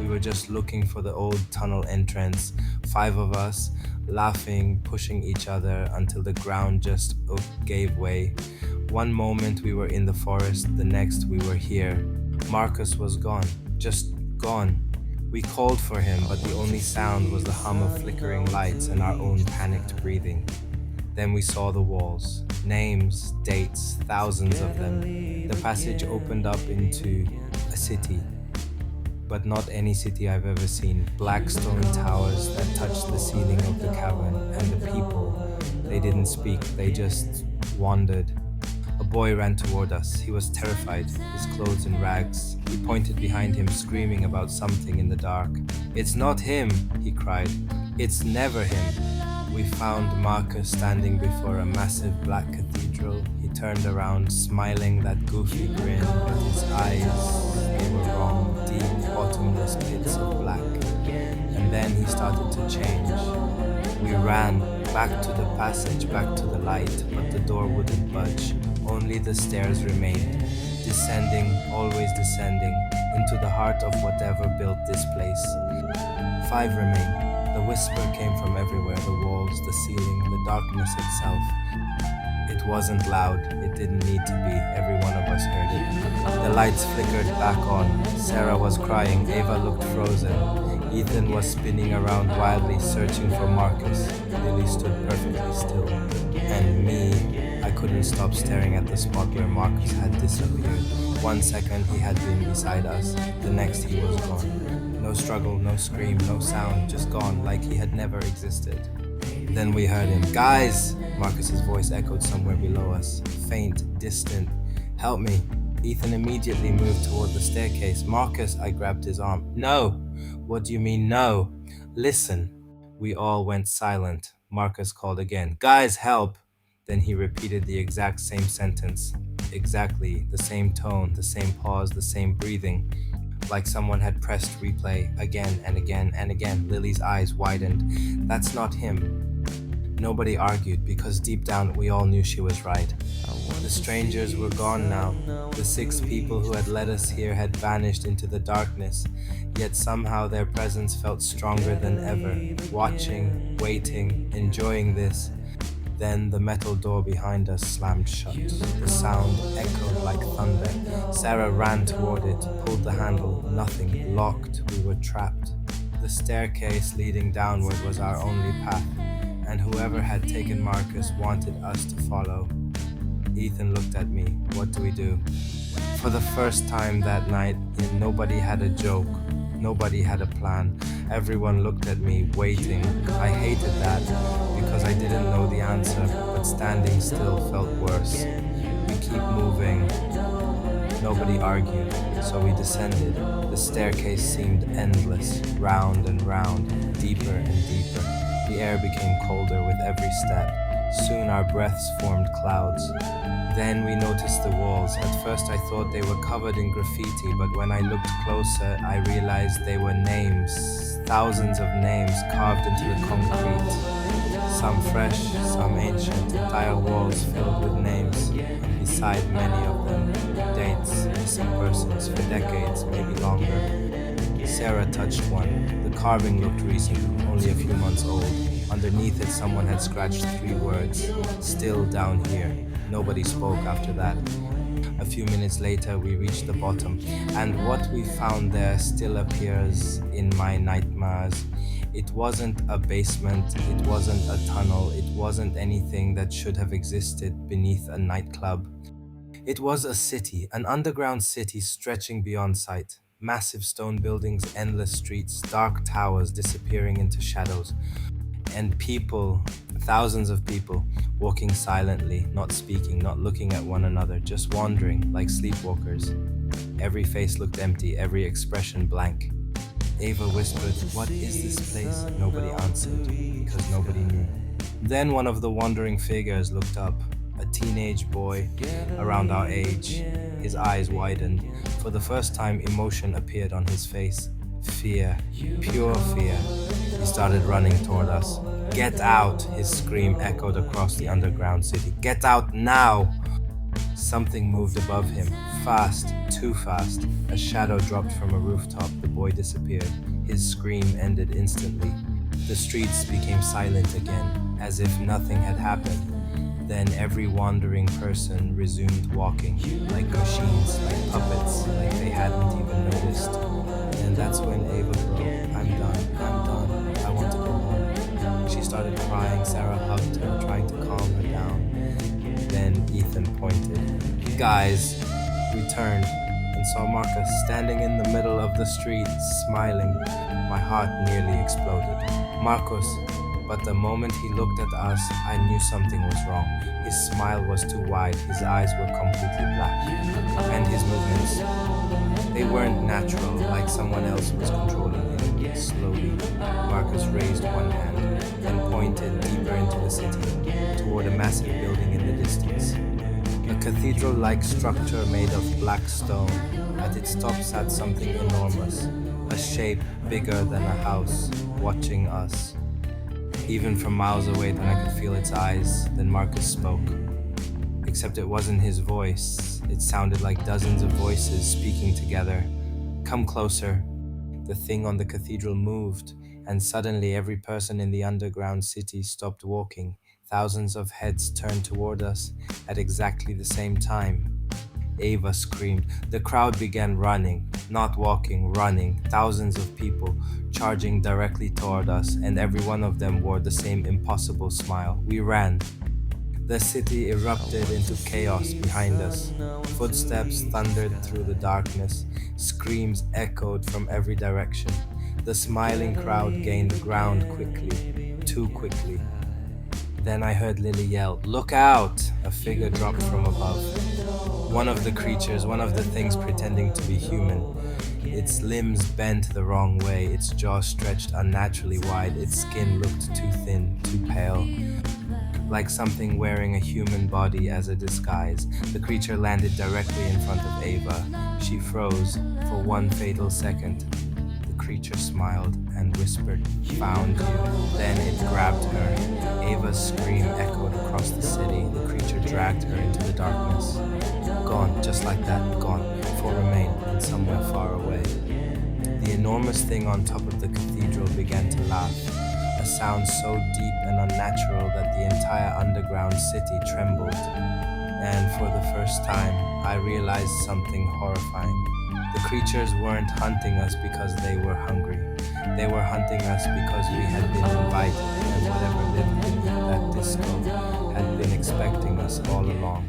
were just looking for the old tunnel entrance, five of us, laughing, pushing each other until the ground just gave way. One moment we were in the forest, the next we were here. Marcus was gone, just gone. We called for him, but the only sound was the hum of flickering lights and our own panicked breathing. Then we saw the walls. Names, dates, thousands of them. The passage opened up into a city, but not any city I've ever seen. Black stone towers that touched the ceiling of the cavern, and the people, they didn't speak, they just wandered. A boy ran toward us. He was terrified, his clothes in rags. We pointed behind him, screaming about something in the dark. "It's not him," he cried. "It's never him." We found Marcus standing before a massive black cathedral. He turned around, smiling that goofy grin, but his eyes, they were wrong, deep, bottomless pits of black. And then he started to change. We ran back to the passage, back to the light, but the door wouldn't budge. Only the stairs remained, descending, always descending, into the heart of whatever built this place. Five remained. The whisper came from everywhere, the walls, the ceiling, the darkness itself. It wasn't loud, it didn't need to be, every one of us heard it. The lights flickered back on. Sarah was crying, Ava looked frozen. Ethan was spinning around wildly, searching for Marcus. Lily stood perfectly still. And me, I couldn't stop staring at the spot where Marcus had disappeared. 1 second he had been beside us, the next he was gone. No struggle, no scream, no sound, just gone, like he had never existed. Then we heard him. "Guys!" Marcus's voice echoed somewhere below us. Faint, distant. "Help me." Ethan immediately moved toward the staircase. "Marcus," I grabbed his arm. "No!" "What do you mean, no?" "Listen." We all went silent. Marcus called again. "Guys, help!" Then he repeated the exact same sentence. Exactly, the same tone, the same pause, the same breathing. Like someone had pressed replay again and again and again. Lily's eyes widened. "That's not him." Nobody argued because deep down we all knew she was right. The strangers were gone now. The 6 people who had led us here had vanished into the darkness, yet somehow their presence felt stronger than ever. Watching, waiting, enjoying this. Then the metal door behind us slammed shut. The sound echoed like thunder. Sarah ran toward it, pulled the handle. Nothing. Locked. We were trapped. The staircase leading downward was our only path, and whoever had taken Marcus wanted us to follow. Ethan looked at me. "What do we do?" For the first time that night, nobody had a joke. Nobody had a plan. Everyone looked at me, waiting. I hated that, because I didn't know the answer, but standing still felt worse. We keep moving. Nobody argued, so we descended. The staircase seemed endless, round and round, deeper and deeper. The air became colder with every step. Soon our breaths formed clouds. Then we noticed the walls. At first I thought they were covered in graffiti, but when I looked closer, I realized they were names. Thousands of names carved into the concrete. Some fresh, some ancient, entire walls filled with names. And beside many of them, dates, missing persons for decades, maybe longer. Sarah touched one. The carving looked recent, only a few months old. Underneath it, someone had scratched 3 words. "Still down here." Nobody spoke after that. A few minutes later, we reached the bottom, and what we found there still appears in my nightmares. It wasn't a basement, it wasn't a tunnel, it wasn't anything that should have existed beneath a nightclub. It was a city, an underground city stretching beyond sight. Massive stone buildings, endless streets, dark towers disappearing into shadows. And people, thousands of people, walking silently, not speaking, not looking at one another, just wandering like sleepwalkers. Every face looked empty, every expression blank. Ava whispered, "What is this place?" Nobody answered, because nobody knew. Then one of the wandering figures looked up, a teenage boy around our age. His eyes widened. For the first time, emotion appeared on his face. Fear, pure fear. He started running toward us. "Get out!" His scream echoed across the underground city. "Get out now!" Something moved above him, fast, too fast. A shadow dropped from a rooftop. The boy disappeared. His scream ended instantly. The streets became silent again, as if nothing had happened. Then every wandering person resumed walking, like machines, like puppets, like they hadn't even noticed. And that's when Ava wrote, I'm done, I want to go home. She started crying, Sarah hugged her, trying to calm her down. Then Ethan pointed. Guys, we turned and saw Marcus standing in the middle of the street, smiling. My heart nearly exploded. Marcus, but the moment he looked at us, I knew something was wrong. His smile was too wide, his eyes were completely black, and his movements, they weren't natural, like someone else was controlling him. Slowly, Marcus raised one hand, then pointed deeper into the city, toward a massive building in the distance. A cathedral-like structure made of black stone. At its top sat something enormous, a shape bigger than a house, watching us. Even from miles away, then I could feel its eyes. Then Marcus spoke. Except it wasn't his voice. It sounded like dozens of voices speaking together. Come closer. The thing on the cathedral moved, and suddenly every person in the underground city stopped walking. Thousands of heads turned toward us at exactly the same time. Ava screamed. The crowd began running, not walking, running. Thousands of people charging directly toward us, and every one of them wore the same impossible smile. We ran. The city erupted into chaos behind us. Footsteps thundered through the darkness. Screams echoed from every direction. The smiling crowd gained ground quickly, too quickly. Then I heard Lily yell, "Look out!" A figure dropped from above. One of the creatures, one of the things pretending to be human. Its limbs bent the wrong way, its jaw stretched unnaturally wide, its skin looked too thin, too pale. Like something wearing a human body as a disguise. The creature landed directly in front of Ava. She froze for one fatal second. The creature smiled and whispered, "Found you." Then it grabbed her. Ava's scream echoed across the city. The creature dragged her into the darkness. Gone, just like that, gone, for remain, and somewhere far away. The enormous thing on top of the cathedral began to laugh, a sound so deep and unnatural that the entire underground city trembled. And for the first time, I realized something horrifying. The creatures weren't hunting us because they were hungry. They were hunting us because we had been invited, and whatever lived beneath that disco had been expecting us all along.